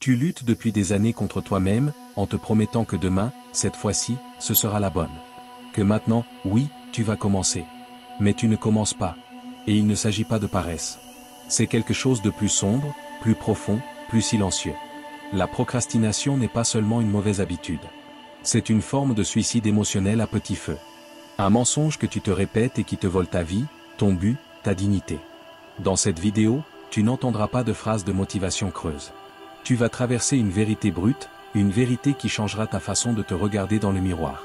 Tu luttes depuis des années contre toi-même, en te promettant que demain, cette fois-ci, ce sera la bonne. Que maintenant, oui, tu vas commencer. Mais tu ne commences pas. Et il ne s'agit pas de paresse. C'est quelque chose de plus sombre, plus profond, plus silencieux. La procrastination n'est pas seulement une mauvaise habitude. C'est une forme de suicide émotionnel à petit feu. Un mensonge que tu te répètes et qui te vole ta vie, ton but, ta dignité. Dans cette vidéo, tu n'entendras pas de phrases de motivation creuse. Tu vas traverser une vérité brute, une vérité qui changera ta façon de te regarder dans le miroir.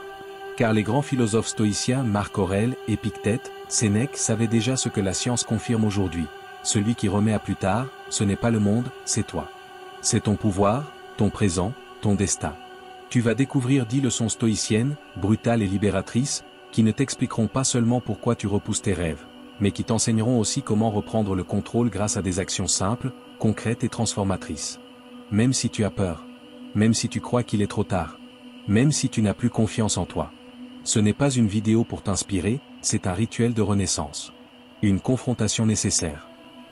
Car les grands philosophes stoïciens Marc Aurèle, Épictète, Sénèque savaient déjà ce que la science confirme aujourd'hui. Celui qui remet à plus tard, ce n'est pas le monde, c'est toi. C'est ton pouvoir, ton présent, ton destin. Tu vas découvrir 10 leçons stoïciennes, brutales et libératrices, qui ne t'expliqueront pas seulement pourquoi tu repousses tes rêves, mais qui t'enseigneront aussi comment reprendre le contrôle grâce à des actions simples, concrètes et transformatrices. Même si tu as peur, même si tu crois qu'il est trop tard, même si tu n'as plus confiance en toi. Ce n'est pas une vidéo pour t'inspirer, c'est un rituel de renaissance. Une confrontation nécessaire.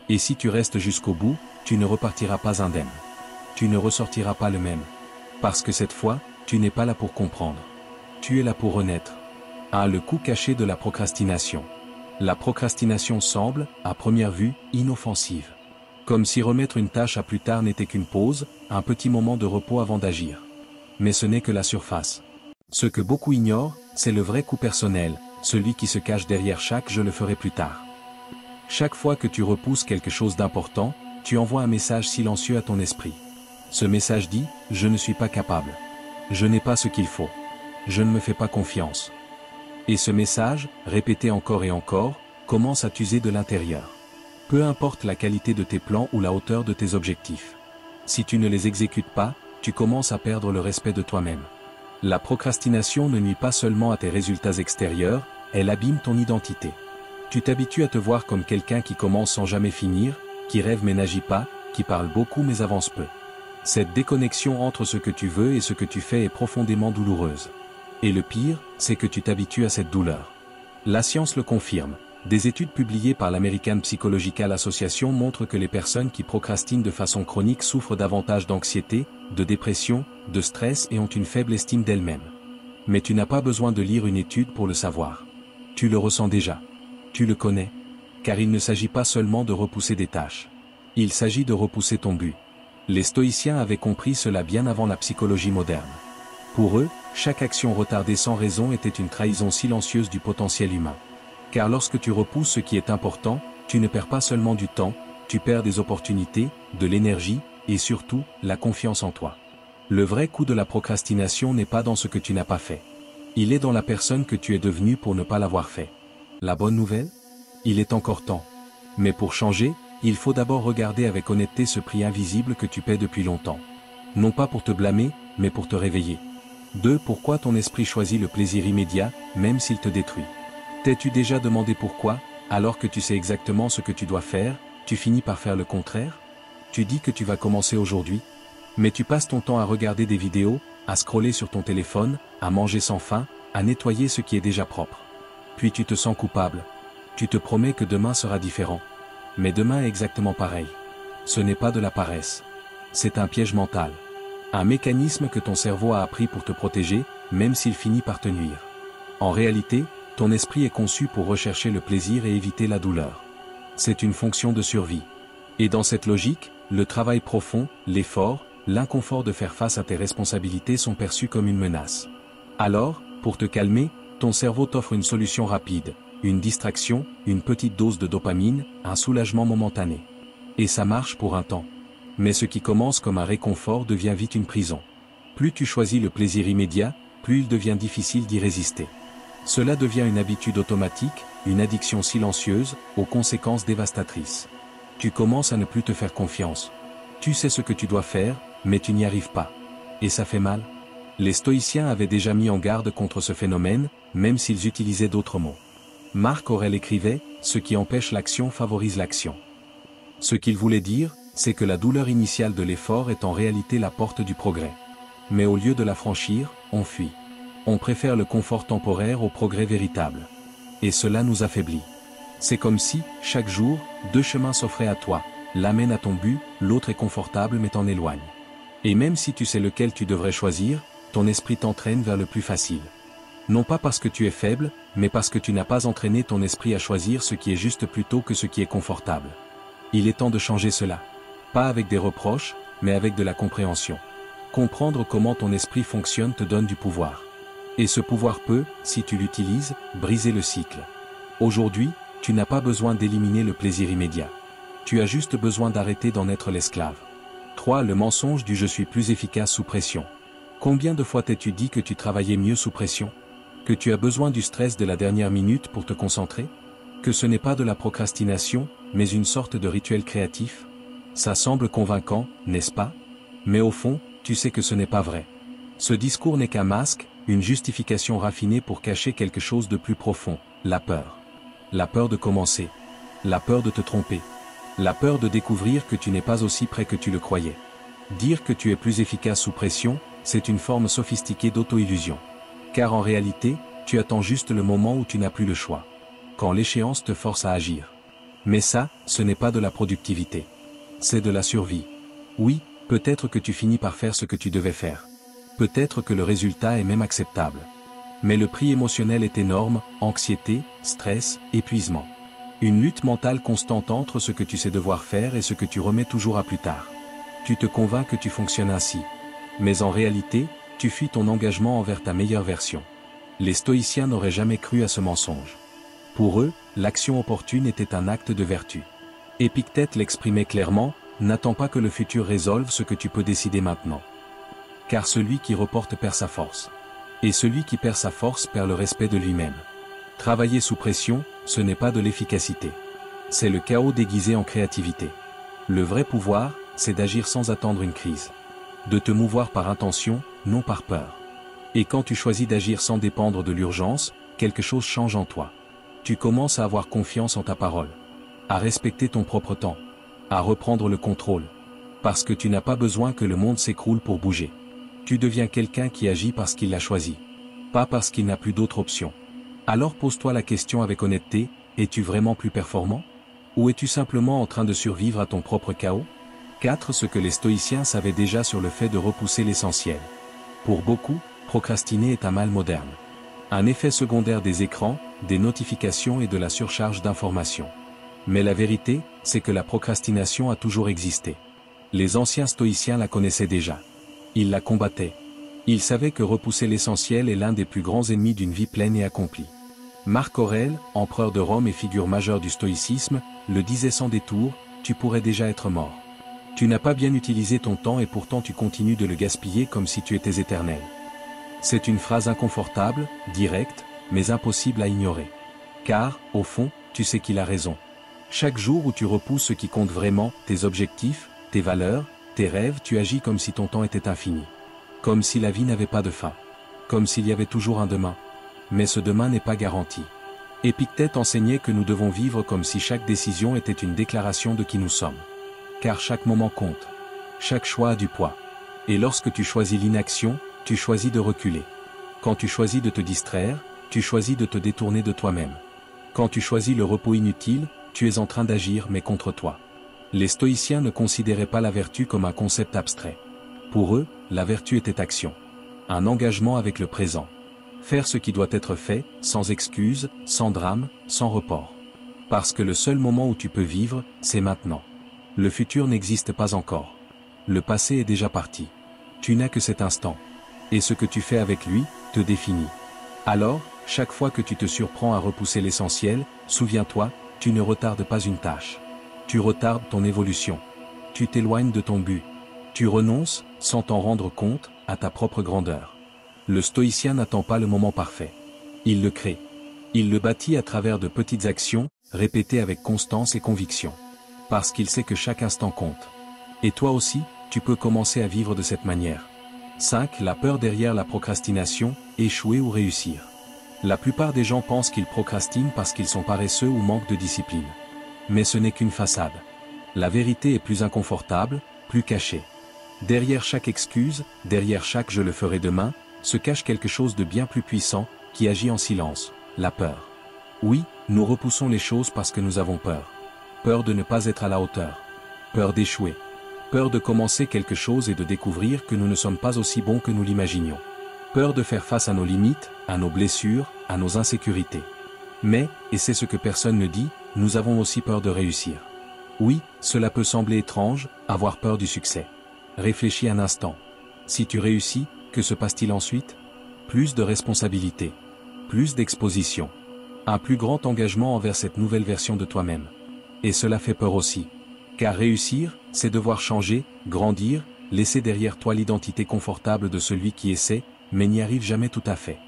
Et si tu restes jusqu'au bout, tu ne repartiras pas indemne. Tu ne ressortiras pas le même. Parce que cette fois, tu n'es pas là pour comprendre. Tu es là pour renaître. Le coup caché de la procrastination. La procrastination semble, à première vue, inoffensive. Comme si remettre une tâche à plus tard n'était qu'une pause, un petit moment de repos avant d'agir. Mais ce n'est que la surface. Ce que beaucoup ignorent, c'est le vrai coup personnel, celui qui se cache derrière chaque « je le ferai plus tard ». Chaque fois que tu repousses quelque chose d'important, tu envoies un message silencieux à ton esprit. Ce message dit « je ne suis pas capable. Je n'ai pas ce qu'il faut. Je ne me fais pas confiance ». Et ce message, répété encore et encore, commence à t'user de l'intérieur. Peu importe la qualité de tes plans ou la hauteur de tes objectifs. Si tu ne les exécutes pas, tu commences à perdre le respect de toi-même. La procrastination ne nuit pas seulement à tes résultats extérieurs, elle abîme ton identité. Tu t'habitues à te voir comme quelqu'un qui commence sans jamais finir, qui rêve mais n'agit pas, qui parle beaucoup mais avance peu. Cette déconnexion entre ce que tu veux et ce que tu fais est profondément douloureuse. Et le pire, c'est que tu t'habitues à cette douleur. La science le confirme. Des études publiées par l'American Psychological Association montrent que les personnes qui procrastinent de façon chronique souffrent davantage d'anxiété, de dépression, de stress et ont une faible estime d'elles-mêmes. Mais tu n'as pas besoin de lire une étude pour le savoir. Tu le ressens déjà. Tu le connais. Car il ne s'agit pas seulement de repousser des tâches. Il s'agit de repousser ton but. Les stoïciens avaient compris cela bien avant la psychologie moderne. Pour eux, chaque action retardée sans raison était une trahison silencieuse du potentiel humain. Car lorsque tu repousses ce qui est important, tu ne perds pas seulement du temps, tu perds des opportunités, de l'énergie, et surtout, la confiance en toi. Le vrai coup de la procrastination n'est pas dans ce que tu n'as pas fait. Il est dans la personne que tu es devenue pour ne pas l'avoir fait. La bonne nouvelle ? Il est encore temps. Mais pour changer, il faut d'abord regarder avec honnêteté ce prix invisible que tu paies depuis longtemps. Non pas pour te blâmer, mais pour te réveiller. 2. Pourquoi ton esprit choisit le plaisir immédiat, même s'il te détruit ? T'es-tu déjà demandé pourquoi, alors que tu sais exactement ce que tu dois faire, tu finis par faire le contraire ? Tu dis que tu vas commencer aujourd'hui, mais tu passes ton temps à regarder des vidéos, à scroller sur ton téléphone, à manger sans faim, à nettoyer ce qui est déjà propre. Puis tu te sens coupable. Tu te promets que demain sera différent. Mais demain est exactement pareil. Ce n'est pas de la paresse. C'est un piège mental. Un mécanisme que ton cerveau a appris pour te protéger, même s'il finit par te nuire. En réalité, ton esprit est conçu pour rechercher le plaisir et éviter la douleur. C'est une fonction de survie. Et dans cette logique, le travail profond, l'effort, l'inconfort de faire face à tes responsabilités sont perçus comme une menace. Alors, pour te calmer, ton cerveau t'offre une solution rapide, une distraction, une petite dose de dopamine, un soulagement momentané. Et ça marche pour un temps. Mais ce qui commence comme un réconfort devient vite une prison. Plus tu choisis le plaisir immédiat, plus il devient difficile d'y résister. Cela devient une habitude automatique, une addiction silencieuse, aux conséquences dévastatrices. Tu commences à ne plus te faire confiance. Tu sais ce que tu dois faire, mais tu n'y arrives pas. Et ça fait mal. Les stoïciens avaient déjà mis en garde contre ce phénomène, même s'ils utilisaient d'autres mots. Marc Aurèle écrivait « Ce qui empêche l'action favorise l'action ». Ce qu'il voulait dire, c'est que la douleur initiale de l'effort est en réalité la porte du progrès. Mais au lieu de la franchir, on fuit. On préfère le confort temporaire au progrès véritable. Et cela nous affaiblit. C'est comme si, chaque jour, 2 chemins s'offraient à toi. L'un mène à ton but, l'autre est confortable mais t'en éloigne. Et même si tu sais lequel tu devrais choisir, ton esprit t'entraîne vers le plus facile. Non pas parce que tu es faible, mais parce que tu n'as pas entraîné ton esprit à choisir ce qui est juste plutôt que ce qui est confortable. Il est temps de changer cela. Pas avec des reproches, mais avec de la compréhension. Comprendre comment ton esprit fonctionne te donne du pouvoir. Et ce pouvoir peut, si tu l'utilises, briser le cycle. Aujourd'hui, tu n'as pas besoin d'éliminer le plaisir immédiat. Tu as juste besoin d'arrêter d'en être l'esclave. 3. Le mensonge du « je suis plus efficace sous pression ». Combien de fois t'es-tu dit que tu travaillais mieux sous pression? Que tu as besoin du stress de la dernière minute pour te concentrer? Que ce n'est pas de la procrastination, mais une sorte de rituel créatif? Ça semble convaincant, n'est-ce pas? Mais au fond, tu sais que ce n'est pas vrai. Ce discours n'est qu'un masque, une justification raffinée pour cacher quelque chose de plus profond, la peur. La peur de commencer. La peur de te tromper. La peur de découvrir que tu n'es pas aussi près que tu le croyais. Dire que tu es plus efficace sous pression, c'est une forme sophistiquée d'auto-illusion. Car en réalité, tu attends juste le moment où tu n'as plus le choix. Quand l'échéance te force à agir. Mais ça, ce n'est pas de la productivité. C'est de la survie. Oui, peut-être que tu finis par faire ce que tu devais faire. Peut-être que le résultat est même acceptable. Mais le prix émotionnel est énorme, anxiété, stress, épuisement. Une lutte mentale constante entre ce que tu sais devoir faire et ce que tu remets toujours à plus tard. Tu te convaincs que tu fonctionnes ainsi. Mais en réalité, tu fuis ton engagement envers ta meilleure version. Les stoïciens n'auraient jamais cru à ce mensonge. Pour eux, l'action opportune était un acte de vertu. Épictète l'exprimait clairement, n'attends pas que le futur résolve ce que tu peux décider maintenant. Car celui qui reporte perd sa force. Et celui qui perd sa force perd le respect de lui-même. Travailler sous pression, ce n'est pas de l'efficacité. C'est le chaos déguisé en créativité. Le vrai pouvoir, c'est d'agir sans attendre une crise. De te mouvoir par intention, non par peur. Et quand tu choisis d'agir sans dépendre de l'urgence, quelque chose change en toi. Tu commences à avoir confiance en ta parole. À respecter ton propre temps. À reprendre le contrôle. Parce que tu n'as pas besoin que le monde s'écroule pour bouger. Tu deviens quelqu'un qui agit parce qu'il l'a choisi. Pas parce qu'il n'a plus d'autre option. Alors pose-toi la question avec honnêteté, es-tu vraiment plus performant? Ou es-tu simplement en train de survivre à ton propre chaos? 4. Ce que les stoïciens savaient déjà sur le fait de repousser l'essentiel. Pour beaucoup, procrastiner est un mal moderne. Un effet secondaire des écrans, des notifications et de la surcharge d'informations. Mais la vérité, c'est que la procrastination a toujours existé. Les anciens stoïciens la connaissaient déjà. Ils la combattaient. Ils savaient que repousser l'essentiel est l'un des plus grands ennemis d'une vie pleine et accomplie. Marc Aurèle, empereur de Rome et figure majeure du stoïcisme, le disait sans détour, tu pourrais déjà être mort. Tu n'as pas bien utilisé ton temps et pourtant tu continues de le gaspiller comme si tu étais éternel. C'est une phrase inconfortable, directe, mais impossible à ignorer. Car, au fond, tu sais qu'il a raison. Chaque jour où tu repousses ce qui compte vraiment, tes objectifs, tes valeurs, tes rêves, tu agis comme si ton temps était infini. Comme si la vie n'avait pas de fin. Comme s'il y avait toujours un demain. Mais ce demain n'est pas garanti. Épictète enseignait que nous devons vivre comme si chaque décision était une déclaration de qui nous sommes. Car chaque moment compte. Chaque choix a du poids. Et lorsque tu choisis l'inaction, tu choisis de reculer. Quand tu choisis de te distraire, tu choisis de te détourner de toi-même. Quand tu choisis le repos inutile, tu es en train d'agir mais contre toi. Les stoïciens ne considéraient pas la vertu comme un concept abstrait. Pour eux, la vertu était action. Un engagement avec le présent. Faire ce qui doit être fait, sans excuse, sans drame, sans report. Parce que le seul moment où tu peux vivre, c'est maintenant. Le futur n'existe pas encore. Le passé est déjà parti. Tu n'as que cet instant. Et ce que tu fais avec lui, te définit. Alors, chaque fois que tu te surprends à repousser l'essentiel, souviens-toi, tu ne retardes pas une tâche. Tu retardes ton évolution. Tu t'éloignes de ton but. Tu renonces, sans t'en rendre compte, à ta propre grandeur. Le stoïcien n'attend pas le moment parfait. Il le crée. Il le bâtit à travers de petites actions, répétées avec constance et conviction. Parce qu'il sait que chaque instant compte. Et toi aussi, tu peux commencer à vivre de cette manière. 5. La peur derrière la procrastination, échouer ou réussir. La plupart des gens pensent qu'ils procrastinent parce qu'ils sont paresseux ou manquent de discipline. Mais ce n'est qu'une façade. La vérité est plus inconfortable, plus cachée. Derrière chaque excuse, derrière chaque « je le ferai demain », se cache quelque chose de bien plus puissant, qui agit en silence, la peur. Oui, nous repoussons les choses parce que nous avons peur. Peur de ne pas être à la hauteur. Peur d'échouer. Peur de commencer quelque chose et de découvrir que nous ne sommes pas aussi bons que nous l'imaginions. Peur de faire face à nos limites, à nos blessures, à nos insécurités. Mais, et c'est ce que personne ne dit, nous avons aussi peur de réussir. Oui, cela peut sembler étrange, avoir peur du succès. Réfléchis un instant. Si tu réussis, que se passe-t-il ensuite? Plus de responsabilités. Plus d'exposition. Un plus grand engagement envers cette nouvelle version de toi-même. Et cela fait peur aussi. Car réussir, c'est devoir changer, grandir, laisser derrière toi l'identité confortable de celui qui essaie, mais n'y arrive jamais tout à fait.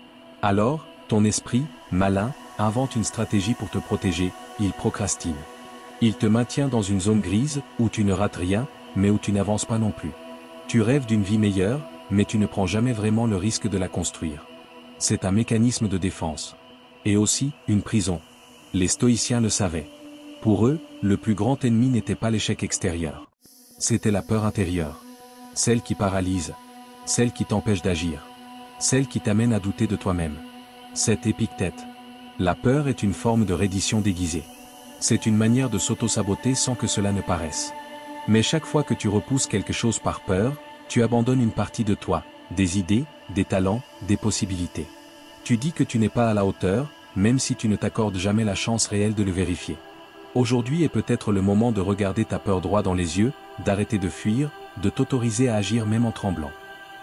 Alors, ton esprit, malin, invente une stratégie pour te protéger, il procrastine. Il te maintient dans une zone grise, où tu ne rates rien, mais où tu n'avances pas non plus. Tu rêves d'une vie meilleure, mais tu ne prends jamais vraiment le risque de la construire. C'est un mécanisme de défense. Et aussi, une prison. Les stoïciens le savaient. Pour eux, le plus grand ennemi n'était pas l'échec extérieur. C'était la peur intérieure. Celle qui paralyse. Celle qui t'empêche d'agir. Celle qui t'amène à douter de toi-même. Cette Épictète. La peur est une forme de reddition déguisée. C'est une manière de s'auto-saboter sans que cela ne paraisse. Mais chaque fois que tu repousses quelque chose par peur, tu abandonnes une partie de toi, des idées, des talents, des possibilités. Tu dis que tu n'es pas à la hauteur, même si tu ne t'accordes jamais la chance réelle de le vérifier. Aujourd'hui est peut-être le moment de regarder ta peur droit dans les yeux, d'arrêter de fuir, de t'autoriser à agir même en tremblant.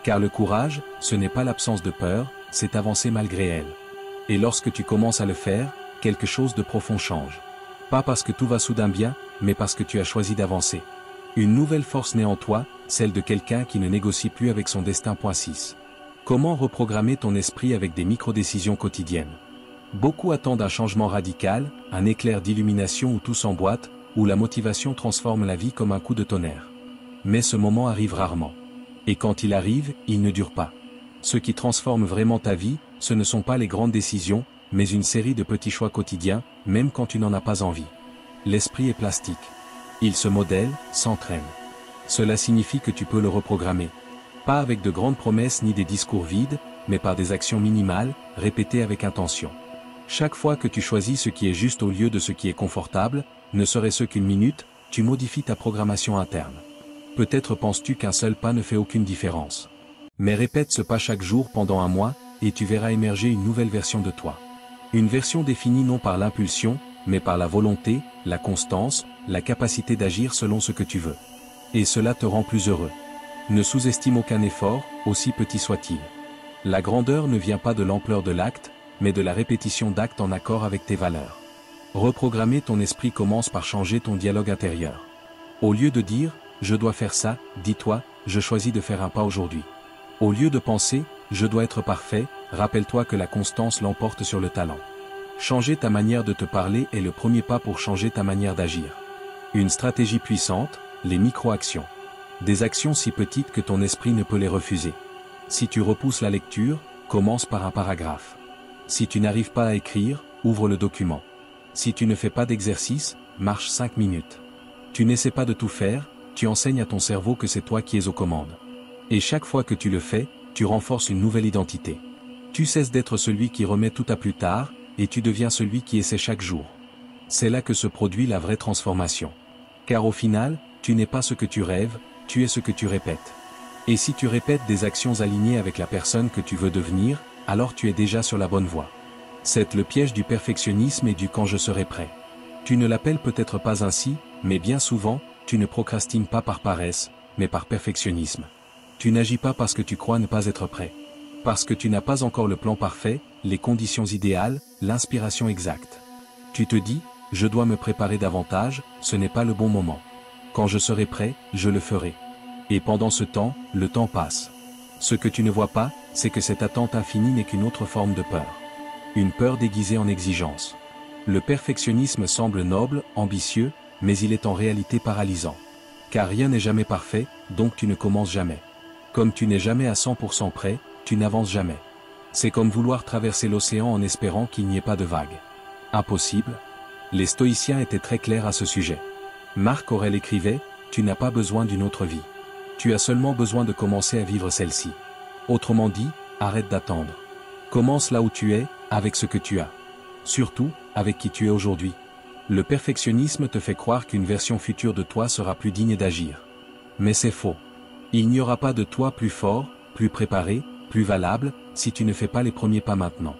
Car le courage, ce n'est pas l'absence de peur, c'est avancer malgré elle. Et lorsque tu commences à le faire, quelque chose de profond change. Pas parce que tout va soudain bien, mais parce que tu as choisi d'avancer. Une nouvelle force naît en toi, celle de quelqu'un qui ne négocie plus avec son destin. 6. Comment reprogrammer ton esprit avec des micro-décisions quotidiennes? Beaucoup attendent un changement radical, un éclair d'illumination où tout s'emboîte, où la motivation transforme la vie comme un coup de tonnerre. Mais ce moment arrive rarement. Et quand il arrive, il ne dure pas. Ce qui transforme vraiment ta vie, ce ne sont pas les grandes décisions, mais une série de petits choix quotidiens, même quand tu n'en as pas envie. L'esprit est plastique. Il se modèle, s'entraîne. Cela signifie que tu peux le reprogrammer. Pas avec de grandes promesses ni des discours vides, mais par des actions minimales, répétées avec intention. Chaque fois que tu choisis ce qui est juste au lieu de ce qui est confortable, ne serait-ce qu'une minute, tu modifies ta programmation interne. Peut-être penses-tu qu'un seul pas ne fait aucune différence. Mais répète ce pas chaque jour pendant un mois, et tu verras émerger une nouvelle version de toi. Une version définie non par l'impulsion, mais par la volonté, la constance, la capacité d'agir selon ce que tu veux. Et cela te rend plus heureux. Ne sous-estime aucun effort, aussi petit soit-il. La grandeur ne vient pas de l'ampleur de l'acte, mais de la répétition d'actes en accord avec tes valeurs. Reprogrammer ton esprit commence par changer ton dialogue intérieur. Au lieu de dire « je dois faire ça », dis-toi « je choisis de faire un pas aujourd'hui ». Au lieu de penser « je dois être parfait », rappelle-toi que la constance l'emporte sur le talent. Changer ta manière de te parler est le premier pas pour changer ta manière d'agir. Une stratégie puissante, les micro-actions. Des actions si petites que ton esprit ne peut les refuser. Si tu repousses la lecture, commence par un paragraphe. Si tu n'arrives pas à écrire, ouvre le document. Si tu ne fais pas d'exercice, marche 5 minutes. Tu n'essaies pas de tout faire, tu enseignes à ton cerveau que c'est toi qui es aux commandes. Et chaque fois que tu le fais, tu renforces une nouvelle identité. Tu cesses d'être celui qui remet tout à plus tard, et tu deviens celui qui essaie chaque jour. C'est là que se produit la vraie transformation. Car au final, tu n'es pas ce que tu rêves, tu es ce que tu répètes. Et si tu répètes des actions alignées avec la personne que tu veux devenir, alors tu es déjà sur la bonne voie. C'est le piège du perfectionnisme et du quand je serai prêt. Tu ne l'appelles peut-être pas ainsi, mais bien souvent, tu ne procrastines pas par paresse, mais par perfectionnisme. Tu n'agis pas parce que tu crois ne pas être prêt. Parce que tu n'as pas encore le plan parfait, les conditions idéales, l'inspiration exacte. Tu te dis, je dois me préparer davantage, ce n'est pas le bon moment. Quand je serai prêt, je le ferai. Et pendant ce temps, le temps passe. Ce que tu ne vois pas, c'est que cette attente infinie n'est qu'une autre forme de peur. Une peur déguisée en exigence. Le perfectionnisme semble noble, ambitieux, mais il est en réalité paralysant. Car rien n'est jamais parfait, donc tu ne commences jamais. Comme tu n'es jamais à 100% prêt, tu n'avances jamais. C'est comme vouloir traverser l'océan en espérant qu'il n'y ait pas de vagues. Impossible. Les stoïciens étaient très clairs à ce sujet. Marc Aurèle écrivait, « Tu n'as pas besoin d'une autre vie. Tu as seulement besoin de commencer à vivre celle-ci. » Autrement dit, arrête d'attendre. Commence là où tu es, avec ce que tu as. Surtout, avec qui tu es aujourd'hui. Le perfectionnisme te fait croire qu'une version future de toi sera plus digne d'agir. Mais c'est faux. Il n'y aura pas de toi plus fort, plus préparé, plus valable, si tu ne fais pas les premiers pas maintenant.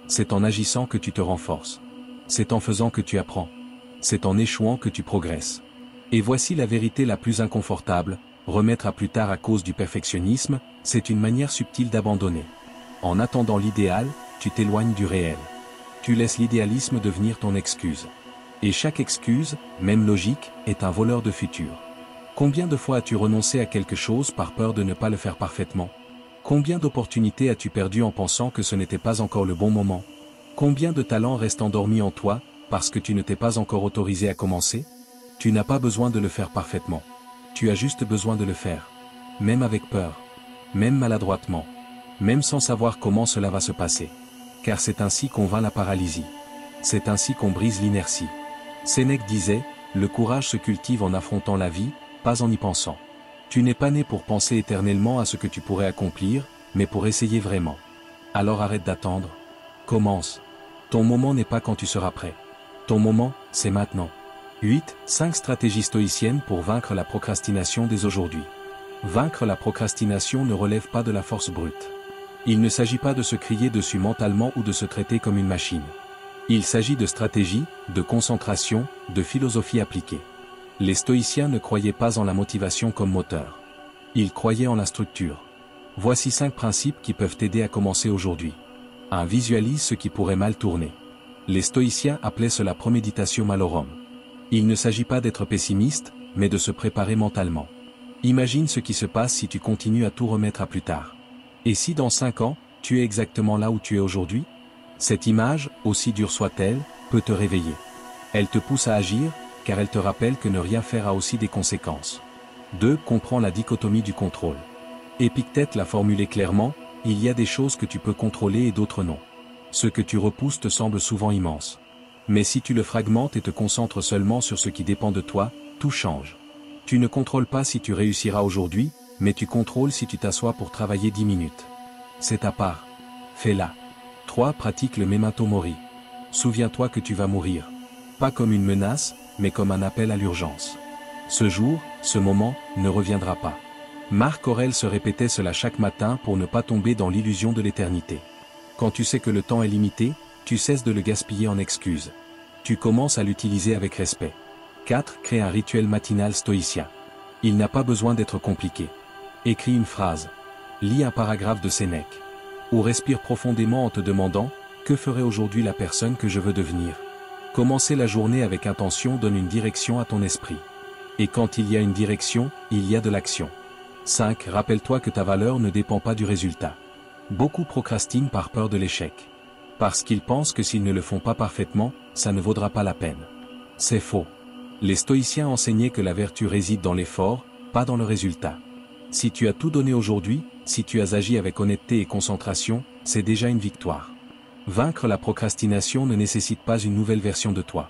C'est en agissant que tu te renforces. C'est en faisant que tu apprends. C'est en échouant que tu progresses. Et voici la vérité la plus inconfortable, remettre à plus tard à cause du perfectionnisme, c'est une manière subtile d'abandonner. En attendant l'idéal, tu t'éloignes du réel. Tu laisses l'idéalisme devenir ton excuse. Et chaque excuse, même logique, est un voleur de futur. Combien de fois as-tu renoncé à quelque chose par peur de ne pas le faire parfaitement? Combien d'opportunités as-tu perdues en pensant que ce n'était pas encore le bon moment? Combien de talents restent endormis en toi, parce que tu ne t'es pas encore autorisé à commencer? Tu n'as pas besoin de le faire parfaitement. Tu as juste besoin de le faire. Même avec peur. Même maladroitement. Même sans savoir comment cela va se passer. Car c'est ainsi qu'on vainc la paralysie. C'est ainsi qu'on brise l'inertie. Sénèque disait, le courage se cultive en affrontant la vie, pas en y pensant. Tu n'es pas né pour penser éternellement à ce que tu pourrais accomplir, mais pour essayer vraiment. Alors arrête d'attendre. Commence. Ton moment n'est pas quand tu seras prêt. Ton moment, c'est maintenant. 5 stratégies stoïciennes pour vaincre la procrastination dès aujourd'hui. Vaincre la procrastination ne relève pas de la force brute. Il ne s'agit pas de se crier dessus mentalement ou de se traiter comme une machine. Il s'agit de stratégie, de concentration, de philosophie appliquée. Les stoïciens ne croyaient pas en la motivation comme moteur. Ils croyaient en la structure. Voici 5 principes qui peuvent t'aider à commencer aujourd'hui. 1. Visualise ce qui pourrait mal tourner. Les stoïciens appelaient cela premeditatio malorum. Il ne s'agit pas d'être pessimiste, mais de se préparer mentalement. Imagine ce qui se passe si tu continues à tout remettre à plus tard. Et si dans 5 ans, tu es exactement là où tu es aujourd'hui? Cette image, aussi dure soit-elle, peut te réveiller. Elle te pousse à agir, car elle te rappelle que ne rien faire a aussi des conséquences. 2. Comprends la dichotomie du contrôle. Épictète l'a formulé clairement, il y a des choses que tu peux contrôler et d'autres non. Ce que tu repousses te semble souvent immense. Mais si tu le fragmentes et te concentres seulement sur ce qui dépend de toi, tout change. Tu ne contrôles pas si tu réussiras aujourd'hui, mais tu contrôles si tu t'assois pour travailler 10 minutes. C'est ta part. Fais-la. 3. Pratique le memento mori. Souviens-toi que tu vas mourir. Pas comme une menace, mais comme un appel à l'urgence. Ce jour, ce moment, ne reviendra pas. Marc Aurèle se répétait cela chaque matin pour ne pas tomber dans l'illusion de l'éternité. Quand tu sais que le temps est limité, tu cesses de le gaspiller en excuses. Tu commences à l'utiliser avec respect. 4. Crée un rituel matinal stoïcien. Il n'a pas besoin d'être compliqué. Écris une phrase. Lis un paragraphe de Sénèque. Ou respire profondément en te demandant « Que ferait aujourd'hui la personne que je veux devenir ?» Commencer la journée avec intention donne une direction à ton esprit. Et quand il y a une direction, il y a de l'action. 5. Rappelle-toi que ta valeur ne dépend pas du résultat. Beaucoup procrastinent par peur de l'échec. Parce qu'ils pensent que s'ils ne le font pas parfaitement, ça ne vaudra pas la peine. C'est faux. Les stoïciens enseignaient que la vertu réside dans l'effort, pas dans le résultat. Si tu as tout donné aujourd'hui, si tu as agi avec honnêteté et concentration, c'est déjà une victoire. Vaincre la procrastination ne nécessite pas une nouvelle version de toi.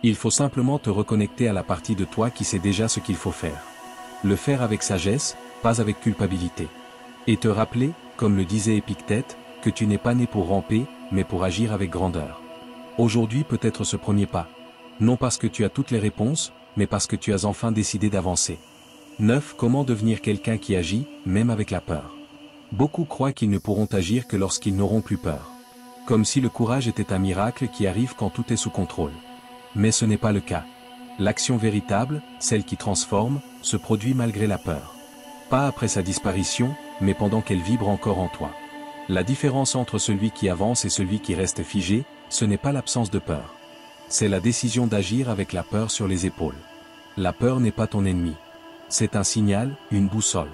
Il faut simplement te reconnecter à la partie de toi qui sait déjà ce qu'il faut faire. Le faire avec sagesse, pas avec culpabilité. Et te rappeler, comme le disait Épictète, que tu n'es pas né pour ramper, mais pour agir avec grandeur. Aujourd'hui peut être ce premier pas. Non parce que tu as toutes les réponses, mais parce que tu as enfin décidé d'avancer. 9. Comment devenir quelqu'un qui agit, même avec la peur. Beaucoup croient qu'ils ne pourront agir que lorsqu'ils n'auront plus peur. Comme si le courage était un miracle qui arrive quand tout est sous contrôle. Mais ce n'est pas le cas. L'action véritable, celle qui transforme, se produit malgré la peur. Pas après sa disparition, mais pendant qu'elle vibre encore en toi. La différence entre celui qui avance et celui qui reste figé, ce n'est pas l'absence de peur. C'est la décision d'agir avec la peur sur les épaules. La peur n'est pas ton ennemi. C'est un signal, une boussole.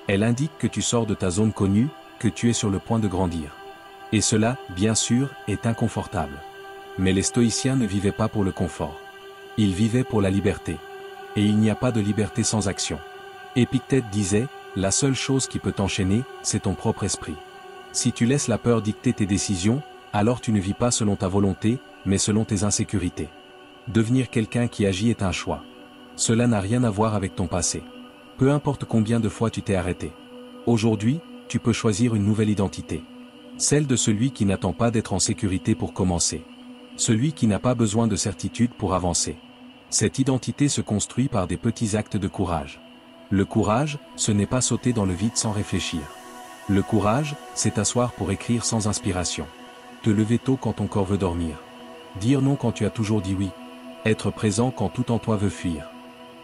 Elle indique que tu sors de ta zone connue, que tu es sur le point de grandir. Et cela, bien sûr, est inconfortable. Mais les stoïciens ne vivaient pas pour le confort. Ils vivaient pour la liberté. Et il n'y a pas de liberté sans action. Épictète disait, la seule chose qui peut t'enchaîner, c'est ton propre esprit. Si tu laisses la peur dicter tes décisions, alors tu ne vis pas selon ta volonté, mais selon tes insécurités. Devenir quelqu'un qui agit est un choix. Cela n'a rien à voir avec ton passé. Peu importe combien de fois tu t'es arrêté. Aujourd'hui, tu peux choisir une nouvelle identité. Celle de celui qui n'attend pas d'être en sécurité pour commencer. Celui qui n'a pas besoin de certitude pour avancer. Cette identité se construit par des petits actes de courage. Le courage, ce n'est pas sauter dans le vide sans réfléchir. Le courage, c'est t'asseoir pour écrire sans inspiration. Te lever tôt quand ton corps veut dormir. Dire non quand tu as toujours dit oui. Être présent quand tout en toi veut fuir.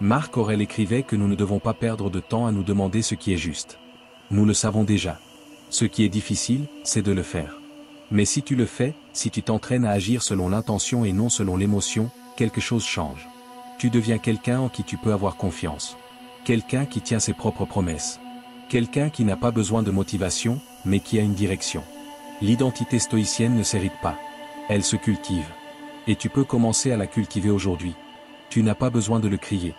Marc Aurèle écrivait que nous ne devons pas perdre de temps à nous demander ce qui est juste. Nous le savons déjà. Ce qui est difficile, c'est de le faire. Mais si tu le fais, si tu t'entraînes à agir selon l'intention et non selon l'émotion, quelque chose change. Tu deviens quelqu'un en qui tu peux avoir confiance. Quelqu'un qui tient ses propres promesses. Quelqu'un qui n'a pas besoin de motivation, mais qui a une direction. L'identité stoïcienne ne s'hérite pas. Elle se cultive. Et tu peux commencer à la cultiver aujourd'hui. Tu n'as pas besoin de le crier.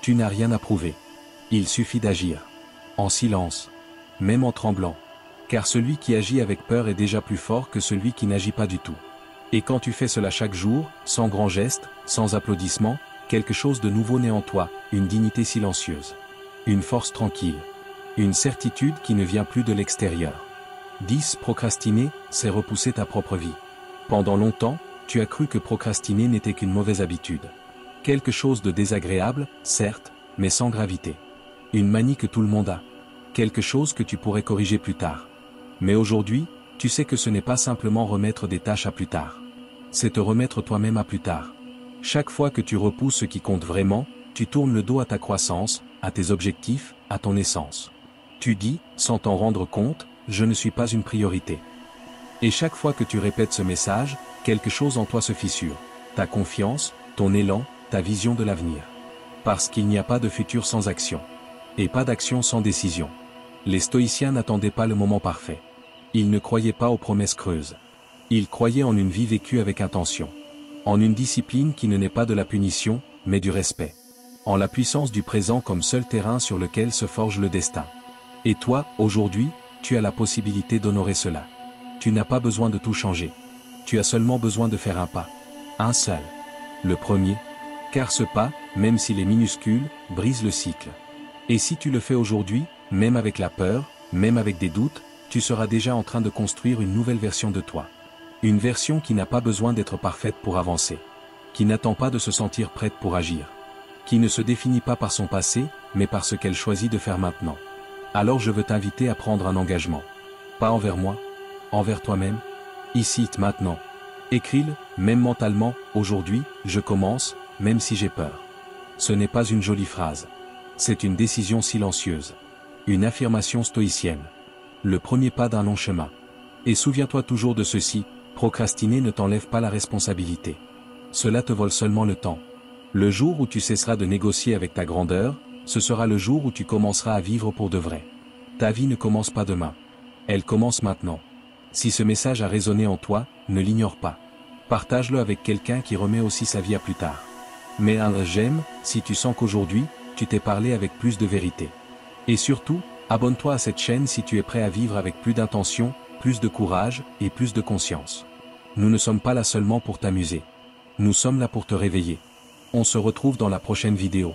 Tu n'as rien à prouver. Il suffit d'agir. En silence. Même en tremblant. Car celui qui agit avec peur est déjà plus fort que celui qui n'agit pas du tout. Et quand tu fais cela chaque jour, sans grands gestes, sans applaudissements, quelque chose de nouveau naît en toi, une dignité silencieuse. Une force tranquille. Une certitude qui ne vient plus de l'extérieur. 10. Procrastiner, c'est repousser ta propre vie. Pendant longtemps, tu as cru que procrastiner n'était qu'une mauvaise habitude. Quelque chose de désagréable, certes, mais sans gravité. Une manie que tout le monde a. Quelque chose que tu pourrais corriger plus tard. Mais aujourd'hui, tu sais que ce n'est pas simplement remettre des tâches à plus tard. C'est te remettre toi-même à plus tard. Chaque fois que tu repousses ce qui compte vraiment, tu tournes le dos à ta croissance, à tes objectifs, à ton essence. Tu dis, sans t'en rendre compte, je ne suis pas une priorité. Et chaque fois que tu répètes ce message, quelque chose en toi se fissure. Ta confiance, ton élan, ta vision de l'avenir. Parce qu'il n'y a pas de futur sans action. Et pas d'action sans décision. Les stoïciens n'attendaient pas le moment parfait. Ils ne croyaient pas aux promesses creuses. Ils croyaient en une vie vécue avec intention. En une discipline qui ne naît pas de la punition, mais du respect. En la puissance du présent comme seul terrain sur lequel se forge le destin. Et toi, aujourd'hui, tu as la possibilité d'honorer cela. Tu n'as pas besoin de tout changer. Tu as seulement besoin de faire un pas. Un seul. Le premier. Car ce pas, même s'il est minuscule, brise le cycle. Et si tu le fais aujourd'hui, même avec la peur, même avec des doutes, tu seras déjà en train de construire une nouvelle version de toi. Une version qui n'a pas besoin d'être parfaite pour avancer. Qui n'attend pas de se sentir prête pour agir. Qui ne se définit pas par son passé, mais par ce qu'elle choisit de faire maintenant. Alors je veux t'inviter à prendre un engagement. Pas envers moi, envers toi-même. Ici, maintenant. Écris-le, même mentalement, aujourd'hui, je commence, même si j'ai peur. Ce n'est pas une jolie phrase. C'est une décision silencieuse. Une affirmation stoïcienne. Le premier pas d'un long chemin. Et souviens-toi toujours de ceci, procrastiner ne t'enlève pas la responsabilité. Cela te vole seulement le temps. Le jour où tu cesseras de négocier avec ta grandeur, ce sera le jour où tu commenceras à vivre pour de vrai. Ta vie ne commence pas demain. Elle commence maintenant. Si ce message a résonné en toi, ne l'ignore pas. Partage-le avec quelqu'un qui remet aussi sa vie à plus tard. Mets un j'aime, si tu sens qu'aujourd'hui, tu t'es parlé avec plus de vérité. Et surtout, abonne-toi à cette chaîne si tu es prêt à vivre avec plus d'intention, plus de courage et plus de conscience. Nous ne sommes pas là seulement pour t'amuser. Nous sommes là pour te réveiller. On se retrouve dans la prochaine vidéo.